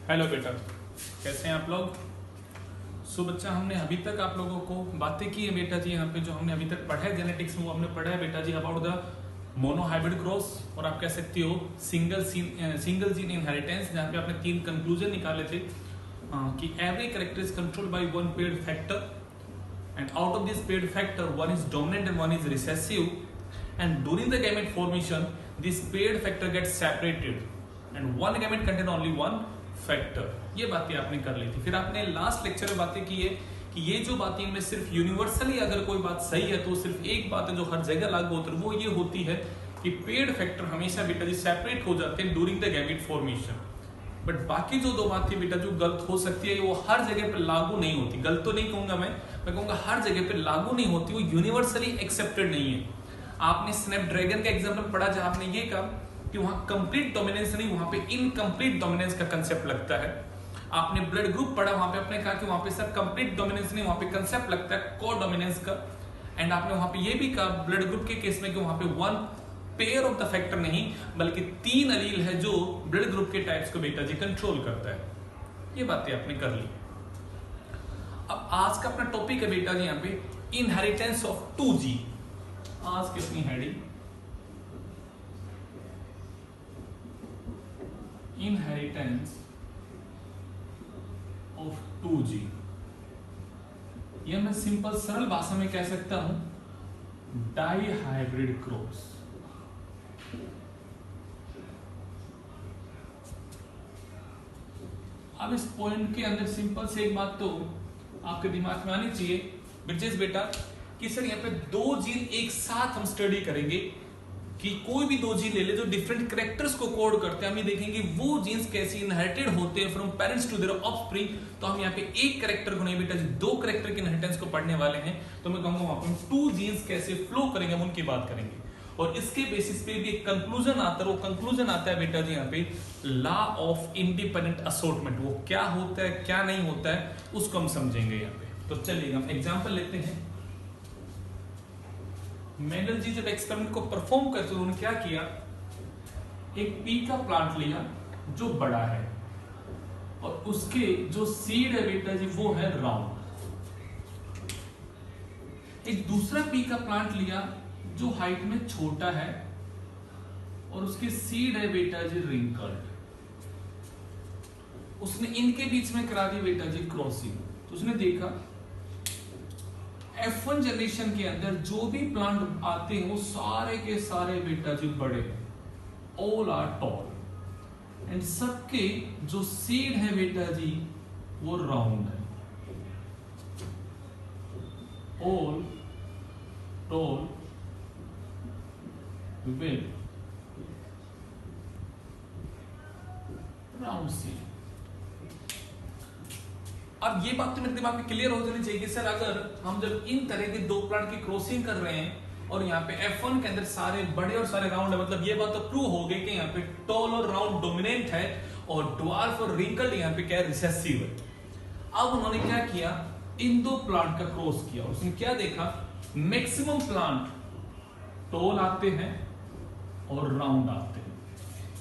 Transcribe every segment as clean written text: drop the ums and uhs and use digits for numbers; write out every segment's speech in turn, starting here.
Hello बेटा, कैसे हैं आप लोग। सो बच्चा, हमने अभी तक आप लोगों को बातें की है बेटा जी। यहाँ पे जो हमने अभी तक पढ़ा है जेनेटिक्स में, वो हमने पढ़ा है बेटा जी अबाउट द मोनोहाइब्रिड क्रॉस, और आप कह सकते हो सिंगल जीन इनहेरिटेंस, जहाँ पे आपने 3 कंक्लूजन निकाले थे कि every character is controlled by one paired factor, and out of this paired factor one is dominant and one is recessive, and during the gamete formation this paired factor gets separated and one gamete contain only one factor। ये बातें आपने कर ली थी। फिर आपने last lecture में बातें की है कि ये जो बातें इनमें सिर्फ यूनिवर्सली अगर कोई बात सही है तो सिर्फ एक बात है जो हर जगह लागू होती है, वो ये होती है कि पेयर्ड फैक्टर हमेशा बेटा जी सेपरेट हो जाते हैं during the gamete formation. But बाकी जो 2 बात थी बेटा जो गलत हो सकती है, वो हर जगह पर लागू नहीं होती। गलत तो नहीं कहूंगा मैं कहूंगा हर जगह पर लागू नहीं होती, वो यूनिवर्सली एक्सेप्टेड नहीं है। आपने स्नैपड्रैगन का एग्जांपल पढ़ा जहां आपने ये कहा कि वहां कंप्लीट डोमिनेंस नहीं, वहां पे इनकम्प्लीट डोमिनेंस का कंसेप्ट लगता है। आपने ब्लड ग्रुप पढ़ा, वहां पे आपने कहा कि वहां पे सर कंप्लीट डोमिनेंस नहीं, वहां पे कंसेप्ट लगता है को डोमिनेंस का। एंड आपने वहां पे ये भी कहा ब्लड ग्रुप के केस में कि वहां पे 1 पेयर ऑफ द फैक्टर नहीं बल्कि 3 अलील है जो ब्लड ग्रुप के टाइप्स को बेटा जी कंट्रोल करता है। ये बातें आपने कर ली। अब आज का अपना टॉपिक है बेटा जी यहाँ पे इनहेरिटेंस ऑफ 2G। आज की अपनी हेडिंग इनहेरिटेंस ऑफ 2G। यह मैं सिंपल सरल भाषा में कह सकता हूं डाइहाइब्रिड क्रॉस। अब इस पॉइंट के अंदर सिंपल से एक बात तो आपके दिमाग में आनी चाहिए ब्रिजेश बेटा कि सर यहाँ पे 2 जीन एक साथ हम स्टडी करेंगे कि कोई भी 2 जीन ले ले जो डिफरेंट कैरेक्टर्स को कोड करते हैं, हम ये देखेंगे वो जीन्स कैसे इनहेरिटेड होते हैं from parents to their offspring. तो हम यहाँ पे एक कैरेक्टर को नहीं बेटा जी 2 कैरेक्टर के इनहेरिटेंस को पढ़ने वाले हैं। तो मैं कहूंगा वहां पर 2 जीन्स कैसे फ्लो करेंगे हम उनकी बात करेंगे, और इसके बेसिस पे भी एक कंक्लूजन आता है। वो कंक्लूजन आता है बेटा जी यहाँ पे लॉ ऑफ इंडिपेंडेंट असॉर्टमेंट। वो क्या होता है क्या नहीं होता है उसको हम समझेंगे यहाँ पे। तो चलिए हम एग्जांपल लेते हैं। मेंडल जी जब एक्सपेरिमेंट को परफॉर्म करते थे उन्होंने क्या किया, एक पी का प्लांट लिया जो बड़ा है और उसके जो सीड है बेटा जी वो है राउंड। एक दूसरा पी का प्लांट लिया जो हाइट में छोटा है और उसके सीड है बेटा जी रिंकल्ड। उसने इनके बीच में करा दी बेटा जी क्रॉसिंग। तो उसने देखा F1 जनरेशन के अंदर जो भी प्लांट आते हैं वो सारे के सारे बेटा जी बड़े हैं, ऑल आर टॉल, एंड सबके जो सीड है बेटा जी वो राउंड है, all toll with round seed. अब ये बात तो मेरे दिमाग में क्लियर हो जानी चाहिए कि सर अगर हम जब इन तरह के 2 प्लांट की क्रॉसिंग कर रहे हैं और यहाँ पे F1 के अंदर सारे बड़े और सारे राउंड है, मतलब ये बात तो प्रूव हो गई कि यहाँ पे टॉल और राउंड डोमिनेंट है और ड्वार्फ और रिंकल्ड यहाँ पे क्या है रिसेसिव है। अब उन्होंने क्या किया, इन 2 प्लांट का क्रॉस किया। उसने क्या देखा, मैक्सिमम प्लांट टॉल आते हैं और राउंड आते हैं।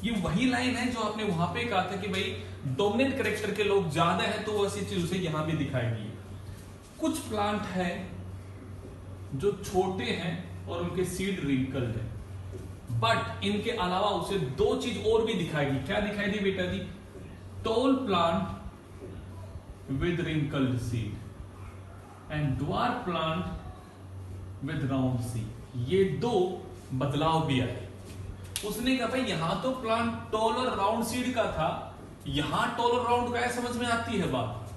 ये वही लाइन है जो आपने वहां पे कहा था कि भाई डोमिनेंट कैरेक्टर के लोग ज्यादा हैं तो वैसी चीज उसे यहां भी दिखाएगी। कुछ प्लांट है जो छोटे हैं और उनके सीड रिंकल्ड है, बट इनके अलावा उसे 2 चीज और भी दिखाएगी। क्या दिखाई दी बेटा जी, tall plant with wrinkled seed and dwarf plant with round seed. ये 2 बदलाव भी आए। उसने कहा भाई यहां तो प्लांट टॉल और राउंड सीड का था, यहां टॉल और राउंड का है, समझ में आती है बात।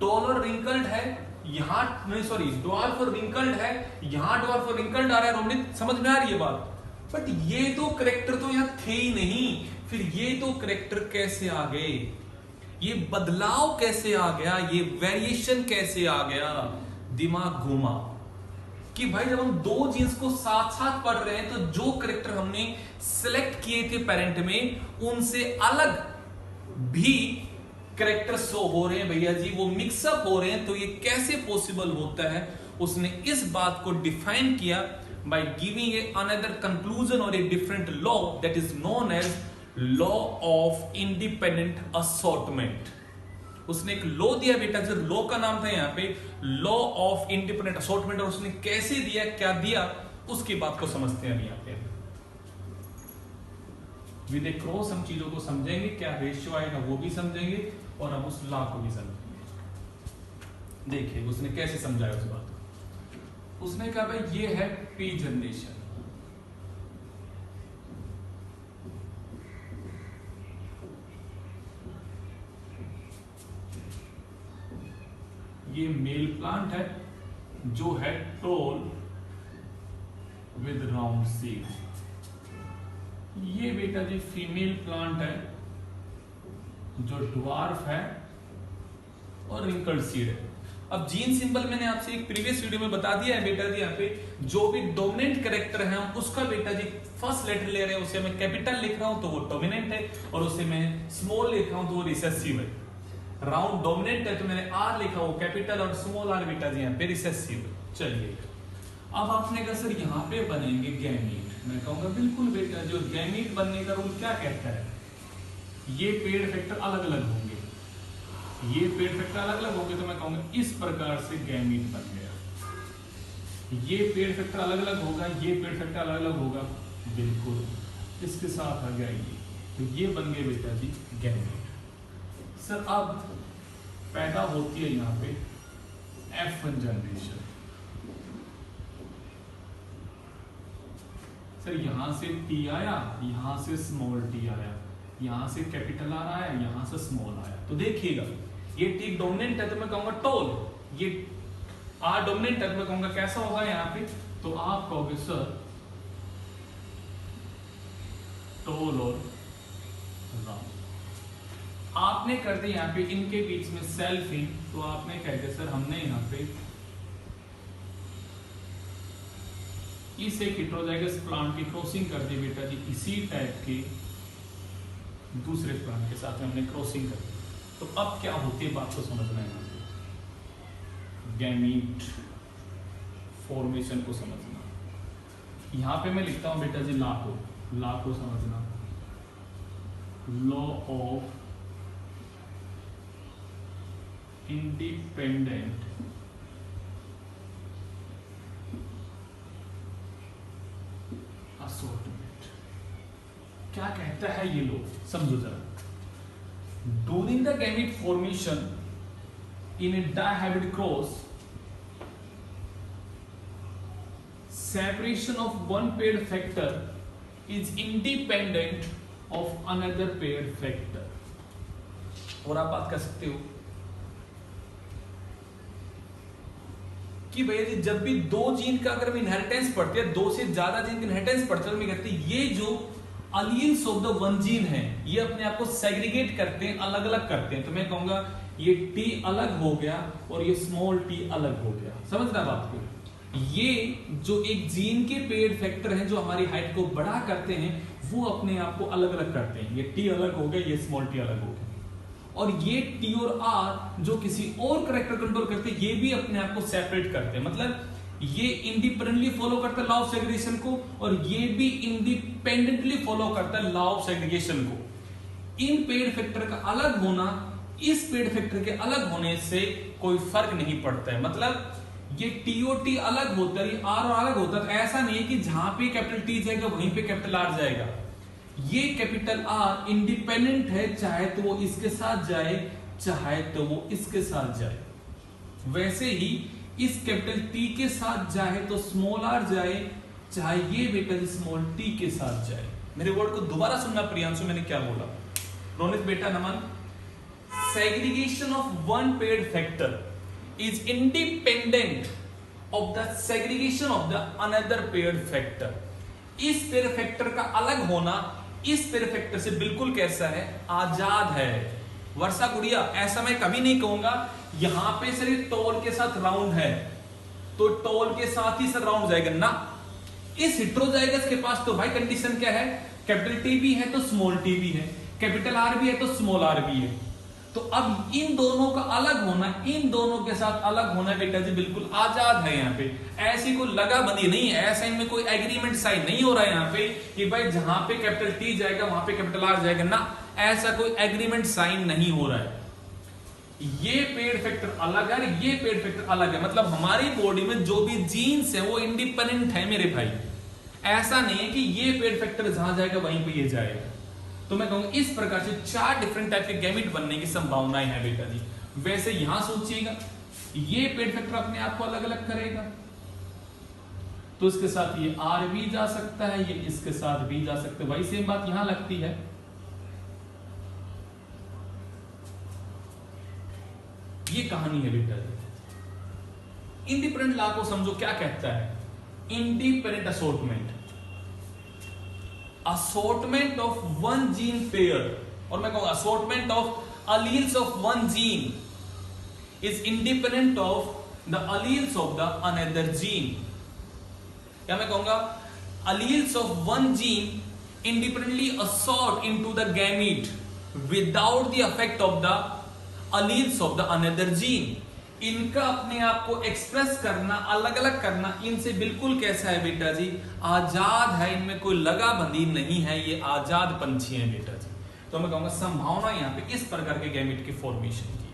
टॉल और रिंकल्ड है यहां, नहीं सॉरी ड्वार्फ और रिंकल्ड है यहां, ड्वार्फ और रिंकल्ड आ रहा है रोमनित, समझ में आ रही है बात। बट ये 2 कैरेक्टर तो यहां थे ही नहीं, फिर ये 2 कैरेक्टर कैसे आ गए, ये बदलाव कैसे आ गया, ये वेरिएशन कैसे आ गया। दिमाग घूमा कि भाई जब हम 2 जीन्स को साथ साथ पढ़ रहे हैं तो जो कैरेक्टर हमने सिलेक्ट किए थे पेरेंट में उनसे अलग भी कैरेक्टर शो हो रहे हैं भैया जी, वो मिक्सअप हो रहे हैं। तो ये कैसे पॉसिबल होता है, उसने इस बात को डिफाइन किया by giving a another conclusion or a different law that is known as law of independent assortment. उसने एक लॉ दिया बेटा, जो लॉ का नाम था यहाँ पे लॉ ऑफ इंडिपेंडेंट असॉर्टमेंट, और उसने कैसे दिया, क्या दिया, उसकी बात को समझते हैं यहाँ पे। विद ए क्रॉस हम चीजों को समझेंगे, क्या रेशियो आएगा वो भी समझेंगे, और हम उस लॉ को भी समझेंगे। देखिए उसने कैसे समझाया उस बात को। उसने कहा भाई ये है पी जनरेशन, ये मेल प्लांट है जो है टोल विद राउंड सीड। ये बेटा जी फीमेल प्लांट है जो ड्वार्फ है और रिंकल्ड सीड है। अब जीन सिंबल मैंने आपसे एक प्रीवियस वीडियो में बता दिया है बेटा जी, यहाँ पे जो भी डोमिनेंट कैरेक्टर है उसका बेटा जी फर्स्ट लेटर ले रहे हैं, उसे मैं कैपिटल लिख रहा हूं तो वो डोमिनेंट है, और उसे मैं स्मॉल लिख रहा हूं तो वो रिसेसिव है। राउंड डोमिनेंट है तो मैंने आर लिखा वो कैपिटल, और स्मॉल आर बेटा जी यहाँ पे रिसेसिव। चलिए अब आपने कहा सर यहाँ पे बनेंगे गैमीट। मैं कहूंगा बिल्कुल बेटा, जो गैमीट बनने का रूल क्या कहता है, ये पेड़ फैक्टर अलग अलग होंगे, ये पेड़ फैक्टर अलग अलग होंगे, तो मैं कहूंगा इस प्रकार से गैमीट बन गया। ये पेड़ फैक्टर अलग अलग होगा, ये पेड़ फैक्टर अलग अलग होगा, बिल्कुल इसके साथ आ गया ये, तो ये बन गए बेटा जी गैमीट। सर अब पैदा होती है यहाँ पे F1 जनरेशन। सर यहां से T आया, यहां से स्मॉल t आया, यहां से कैपिटल आ रहा है, यहां से स्मॉल आया। तो देखिएगा ये T डोमिनेंट है तो मैं कहूंगा टोल, ये R डोमिनेंट है तो मैं कहूंगा कैसा होगा यहाँ पे, तो आप कहोगे सर टोल और राउंड। आपने कर दिया यहाँ पे इनके बीच में सेल्फ इन, तो आपने कह दिया सर हमने यहाँ पे इस एक हेटेरोजाइगस प्लांट की क्रॉसिंग कर दी बेटा जी, इसी टाइप के दूसरे प्लांट के साथ में हमने क्रॉसिंग कर दी। तो अब क्या होती है बात को समझना है, गैमीट फॉर्मेशन को समझना। यहां पे मैं लिखता हूं बेटा जी लॉ को समझना, लॉ ऑफ इंडिपेंडेंट असॉर्टमेंट। क्या कहता है ये लोग, समझो जरा। During the gamete formation in a dihybrid cross, separation of one paired factor is independent of another paired factor। और आप बात कर सकते हो कि भैया जी जब भी दो जीन का अगर इनहेरिटेंस पढ़ते हैं, दो से ज्यादा जीन की इनहेरिटेंस पढ़ते हैं, कहते हैं ये जो अलियंस ऑफ द वन जीन है ये अपने आप को सेग्रीगेट करते हैं, अलग अलग करते हैं। तो मैं कहूंगा ये T अलग हो गया और ये स्मॉल t अलग हो गया। समझना बात को, ये जो एक जीन के पेयर फैक्टर हैं जो हमारी हाइट को बड़ा करते हैं वो अपने आप को अलग अलग करते हैं। ये T अलग हो गया, ये स्मॉल t अलग हो गया, और ये T और R जो किसी और कैरेक्टर कंट्रोल करते हैं ये भी अपने आप को सेपरेट करते हैं। मतलब ये इंडिपेंडेंटली फॉलो करता है लॉ ऑफ सेग्रीगेशन को, और ये भी इंडिपेंडेंटली फॉलो करता है लॉ ऑफ सेग्रीगेशन को। इन पेड़ फैक्टर का अलग होना इस पेड़ फैक्टर के अलग होने से कोई फर्क नहीं पड़ता है। मतलब ये T और T अलग होता है, R और अलग होता है, तो ऐसा नहीं है कि जहां पे कैपिटल T जाएगा वहीं पे कैपिटल R जाएगा। ये कैपिटल R इंडिपेंडेंट है, चाहे तो वो इसके साथ जाए चाहे तो वो इसके साथ जाए। वैसे ही इस कैपिटल T के साथ जाए तो स्मॉल r जाए, चाहे ये बेटा स्मॉल t के साथ जाए। मेरे वर्ड को दोबारा सुनना प्रियांशु, मैंने क्या बोला। रोनित बेटा Naman, segregation of one paired factor is independent of the segregation of the another paired factor. इस पेयर फैक्टर का अलग होना इस पेयर फैक्टर से बिल्कुल कैसा है, आजाद है। वर्षा गुड़िया ऐसा मैं कभी नहीं कहूंगा यहां पे सर ये टोल के साथ राउंड है तो टोल के साथ ही सर राउंड जाएगा ना। इस हेटेरोजाइगस के पास तो भाई कंडीशन क्या है, कैपिटल T भी है तो स्मॉल t भी है, कैपिटल R भी है तो स्मॉल r भी है। तो अब इन दोनों का अलग होना, इन दोनों के साथ अलग होना बेटा जी बिल्कुल आजाद है। यहाँ पे ऐसी कोई लगा बंदी नहीं है, ऐसा इनमें कोई एग्रीमेंट साइन नहीं हो रहा है यहाँ पे कि भाई जहां पे कैपिटल टी जाएगा वहां पे कैपिटल आर जाएगा ना, ऐसा कोई एग्रीमेंट साइन नहीं हो रहा है। ये पेड फैक्टर अलग है, ये पेड फैक्टर अलग है, मतलब हमारी बॉडी में जो भी जीन्स है वो इंडिपेंडेंट है मेरे भाई। ऐसा नहीं है कि ये पेड फैक्टर जहां जाएगा वहीं पे ये जाएगा। तो मैं कहूंगा इस प्रकार से 4 डिफरेंट टाइप के गैमेट बनने की संभावनाएं हैं बेटा जी। वैसे यहां सोचिएगा ये पेड फैक्टर अपने आप को अलग अलग करेगा, तो इसके साथ ये आर भी जा सकता है, ये इसके साथ भी जा सकता है। वही सेम बात यहां लगती है। ये कहानी है बेटा जी। इंडिपेंडेंट लॉ को समझो क्या कहता है। Independent assortment, assortment of one gene pair, और मैं कहूंगा assortment of alleles of one gene is independent of the alleles of the another gene। या मैं कहूंगा alleles of one gene independently assort into the gamete without the effect of the alleles of the another gene। इनका अपने आप को express करना, अलग अलग करना, इनसे बिल्कुल कैसा है बेटा जी, आजाद है। इनमें कोई लगा बंदी नहीं है, ये आजाद पंछी हैं बेटा जी। तो मैं कहूंगा संभावना यहाँ पे इस प्रकार के गैमेट के फॉर्मेशन की।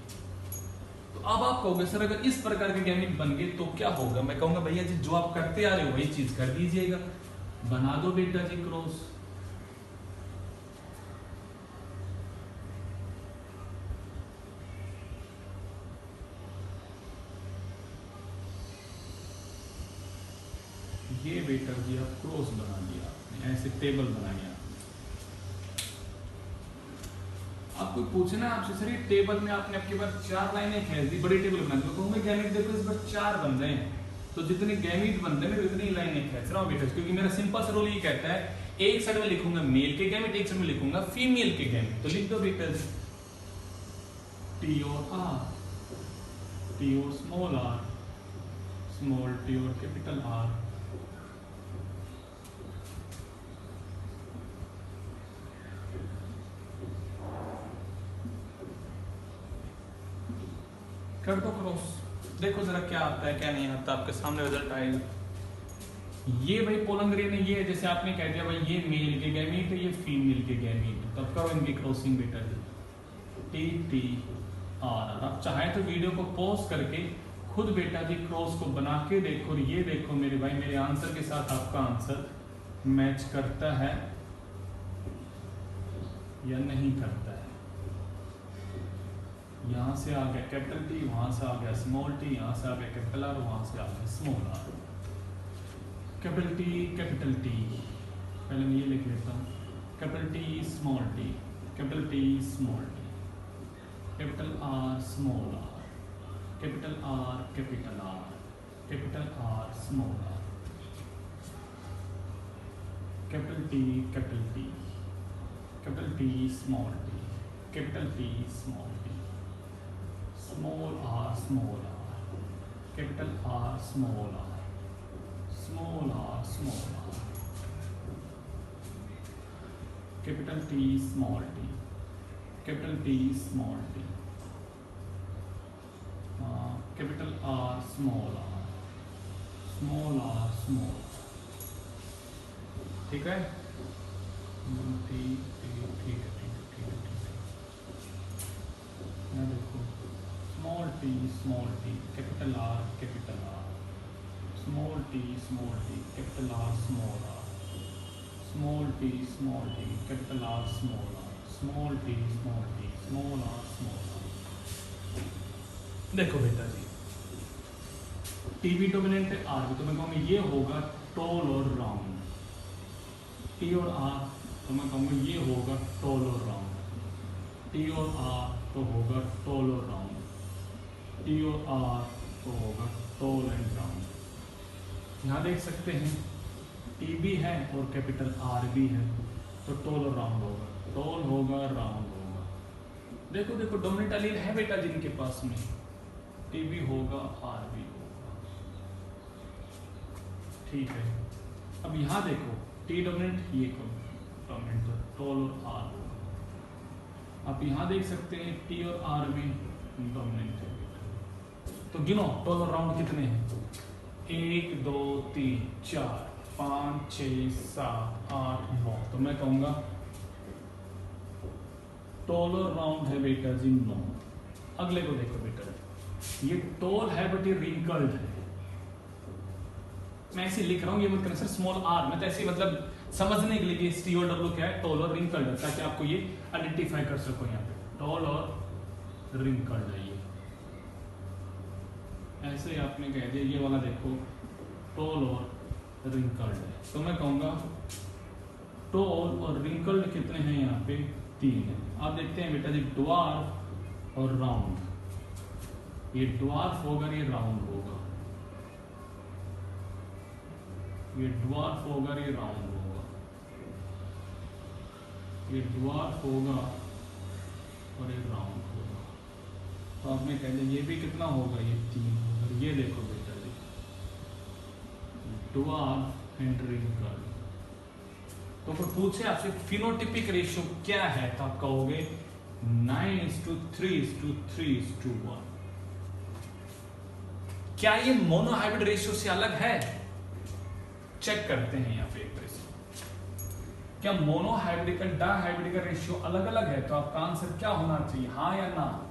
तो अब आप कहोगे सर अगर इस प्रकार के गैमेट बन गए तो क्या होगा। मैं कहूंगा भैया जी जो आप करते आ रहे हो वही चीज कर दीजिएगा, बना दो बेटा जी क्रॉस। ये बेटा जी आप क्रॉस बना दिया आपने, ऐसे टेबल बनाया। आपको पूछना है आपसे सर ये टेबल में आपने आपके पास 4 लाइनें खेल दी, बड़ी टेबल बना दी, तो मैं गैमेट देखो इस बार 4 बन रहे हैं, तो जितने गैमेट बन रहे हैं उतनी लाइनें खींच रहा हूं बेटा, क्योंकि मेरा सिंपल सा रूल ये कहता है एक साइड में लिखूंगा मेल के गैमेट, एक साइड में लिखूंगा फीमेल के गैमेट। तो लिख दो बेटा टी और आर, टी और स्मॉल आर, स्मॉल टी और कैपिटल आर। कर दो क्रॉस, देखो जरा क्या आता है क्या नहीं आता, आपके सामने रिजल्ट आएगा। ये भाई पोलंग्रेन है, ये जैसे आपने कह दिया भाई ये मेल के गैमीट है, ये फीमेल के गैमीट, तब करो इनकी क्रॉसिंग बेटा जी, टी टी आर आर। आप चाहे तो वीडियो को पॉज करके खुद बेटा जी क्रॉस को बना के देखो, ये देखो मेरे भाई मेरे आंसर के साथ आपका आंसर मैच करता है या नहीं करता है। यहां से आ गया कैपिटल टी, वहां से आ गया स्मॉल टी, यहां से आ गया कैपिटल आर, वहां से आ गया स्मॉल आर। कैपिटल टी, पहले मैं ये लिख लेता हूं, capital T small T, capital T small T, capital R small R, capital R capital R, capital R small R, capital T capital T, capital T small T, capital T small T, small R small R, capital R small R, small R small R, capital T small T, capital T small T, capital R small R, small R small, ठीक है। ठीक है देखो small T capital R, small T capital R small R, small T capital R small R, small T small R small R. देखो बेटा जी T भी dominant है, आर भी, तो मैं कहूँगा ये होगा टॉल और राउंड, टी और आर तो मैं कहूँगा ये होगा टॉल और राउंड, टी और आर तो होगा टॉल और राउंड, टी और आर तो होगा टॉल एंड राउंड। यहाँ देख सकते हैं टी भी है और कैपिटल आर भी है, तो टॉल और राउंड होगा, टॉल होगा राउंड होगा। देखो देखो डोमिनेंट एलील है बेटा जिनके पास में, टी भी होगा आर भी होगा, ठीक है। अब यहाँ देखो टी डोमिनेंट, ये डोमिनेंट, तो टॉल और आर होगा, आप यहाँ देख सकते हैं टी और आर में डोमिनेंट है। तो गिनो टोल और राउंड कितने हैं, 1 2 3 4 5 6 7 8 9। तो मैं कहूंगा टोल और राउंड है बेटा जी 9। अगले को देखो बेटा, ये टोल है बट ये रिंकल्ड है। मैं ऐसे लिख रहा हूँ, ये मत करना सर स्मॉल आर, मैं तो ऐसे मतलब समझने के लिए कि टी और डब्ल्यू क्या है, टोल और रिंकल्ड है, ताकि आपको ये आइडेंटिफाई कर सको। यहाँ पे टोल और रिंकल्ड है, ये ऐसे ही आपने कह दिया। ये वाला देखो टोल और रिंकल्ड है, तो मैं कहूंगा टोल और रिंकल्ड कितने हैं यहाँ पे, 3 है। आप देखते हैं बेटा जी ड्वार्फ और राउंड, ये ड्वार्फ होगा ये राउंड होगा, ये ड्वार्फ होगा ये राउंड होगा, ये ड्वार्फ होगा और ये राउंड होगा। तो आपने कह दिया ये भी कितना होगा, ये 3 होगा। ये देखो बेटा जी ड्वार्फ एंड रिंकल्ड। तो कोई पूछे आपसे फिनोटिपिक रेशियो क्या है, तो आप कहोगे 9:3:3:1। क्या ये मोनोहाइब्रिड रेशियो से अलग है? चेक करते हैं यहाँ पे एक तरह से, क्या मोनोहाइब्रिड का डाइहाइब्रिड का रेशियो अलग अलग है? तो आपका आंसर क्या होना चाहिए, हाँ या ना?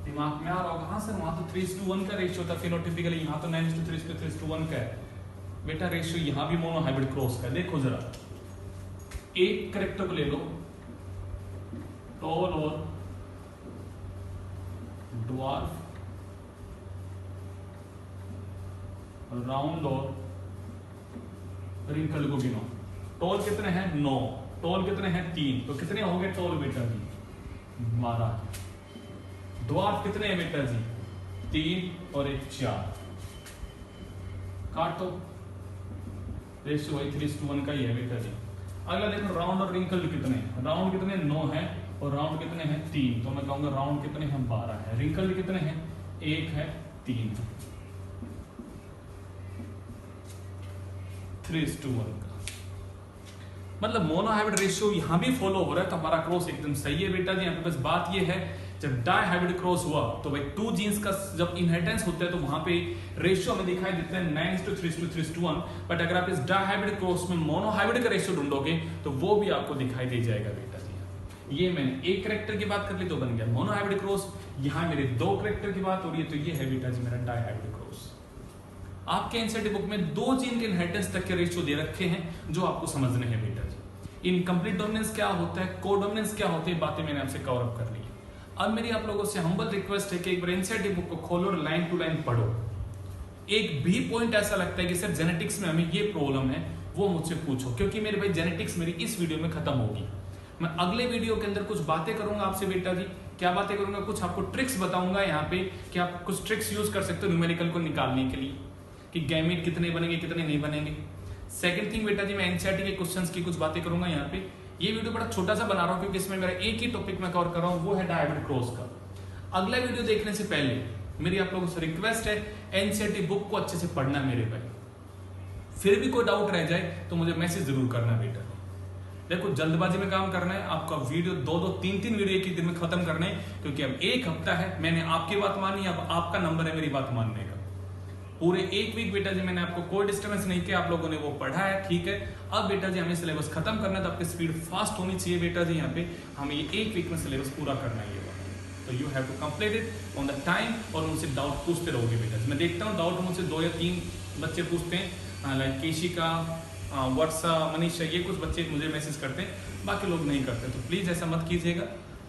दिमाग में आ रहा होगा हाँ सर वहां तो 3:1 का रेशियो था फिनोटिपिकली, यहाँ तो 9:3:3:1 का है। बेटा रेशियो यहाँ भी मोनोहाइब्रिड क्रॉस का है। देखो जरा एक करेक्टर को ले लो, टॉल और ड्वार्फ, राउंड और रिंकल को गिनो। टॉल कितने हैं 9, टॉल कितने हैं 3, तो कितने हो गए टॉल बेटा जी 12। ड्वार्फ कितने हैं बेटा जी 3 और 1 4। काटो, रेशियो वही 3:1 का ही है बेटा जी। अगला देखो राउंड और रिंकल कितने हैं, राउंड कितने 9 है और राउंड कितने हैं 3, तो मैं कहूंगा राउंड कितने हैं 12 है। रिंकल कितने हैं 1 है 3, 3:1 का। मतलब मोनोहाइब्रिड रेशियो यहां भी फॉलो हो रहा है, तो हमारा क्रॉस एकदम सही है बेटा जी। यहाँ पे बस बात ये है जब डाइहाइब्रिड क्रॉस हुआ तो भाई 2 जीन्स का जब इनहेरिटेंस होता है तो वहां पे रेशियो में दिखाई देता है 9:3:3:1। बट अगर आप इस डाइहाइब्रिड क्रॉस में मोनोहाइब्रिड का रेशियो ढूंढोगे तो वो भी आपको दिखाई दे जाएगा बेटा जी। ये मैंने एक कैरेक्टर की बात कर ली तो बन गया मोनोहाइब्रिड क्रॉस, यहाँ मेरे 2 कैरेक्टर की बात हो रही है तो ये है बेटा जी मेरा डाइहाइब्रिड क्रॉस। आपके एनसीईआरटी बुक में 2 जीन के इनहेरिटेंस तक के रेशियो दे रखे हैं जो आपको समझने हैं बेटा जी। इनकम्प्लीट डोमिनेंस क्या होता है, कोडोमिनेंस क्या होती है, बातें मैंने आपसे कवर अप कर ली है। अब मेरी आप लोगों से हम्बल रिक्वेस्ट है कि एक बार एनसीईआरटी बुक को खोलो और लाइन टू लाइन पढ़ो। एक भी पॉइंट ऐसा लगता है कि सर जेनेटिक्स में हमें ये प्रॉब्लम है वो मुझसे पूछो, क्योंकि मेरे भाई जेनेटिक्स मेरी इस वीडियो में खत्म होगी। मैं अगले वीडियो के अंदर कुछ बातें करूंगा आपसे बेटा जी। क्या बातें करूंगा, कुछ आपको ट्रिक्स बताऊंगा यहाँ पे कि आप कुछ ट्रिक्स यूज कर सकते हो न्यूमेरिकल को निकालने के लिए कि गैमेट कितने बनेंगे कितने नहीं बनेंगे। सेकंड थिंग बेटा जी मैं एनसीईआरटी के क्वेश्चंस की कुछ बातें करूंगा यहाँ पे। ये वीडियो बड़ा छोटा सा बना रहा हूँ क्योंकि इसमें मेरा एक ही टॉपिक मैं कवर कर रहा हूँ, वो है डाइहाइब्रिड क्रॉस का। अगला वीडियो देखने से पहले मेरी आप लोगों से रिक्वेस्ट है एनसीईआरटी बुक को अच्छे से पढ़ना मेरे भाई। फिर भी कोई डाउट रह जाए तो मुझे मैसेज जरूर करना बेटा। देखो जल्दबाजी में काम करना है, आपका वीडियो 2-2 3-3 वीडियो एक ही दिन में खत्म करने हैं, क्योंकि अब 1 हफ्ता है। मैंने आपकी बात मानी, अब आपका नंबर है मेरी बात मानने का। पूरे 1 वीक बेटा जी मैंने आपको कोई डिस्टर्बेंस नहीं किया, आप लोगों ने वो पढ़ा है, ठीक है। अब बेटा जी हमें सिलेबस खत्म करना है तो आपकी स्पीड फास्ट होनी चाहिए बेटा जी। यहाँ पे हमें ये 1 वीक में सिलेबस पूरा करना है, तो you have to complete it on the time. और उनसे डाउट पूछते रहोगे बेटा जी। मैं देखता हूँ डाउट मुझसे 2 या 3 बच्चे पूछते हैं, लाइक केशिका, वर्षा, मनीषा, ये कुछ बच्चे मुझे मैसेज करते हैं, बाकी लोग नहीं करते। तो प्लीज़ ऐसा मत कीजिएगा,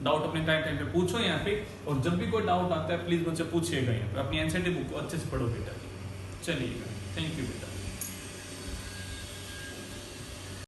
डाउट अपने टाइम पे पूछो यहाँ पे। और जब भी कोई डाउट आता है प्लीज़ मुझसे पूछिएगा यहाँ पे। अपनी एनसीईआरटी बुक को अच्छे से पढ़ो बेटा। चलिएगा, थैंक यू।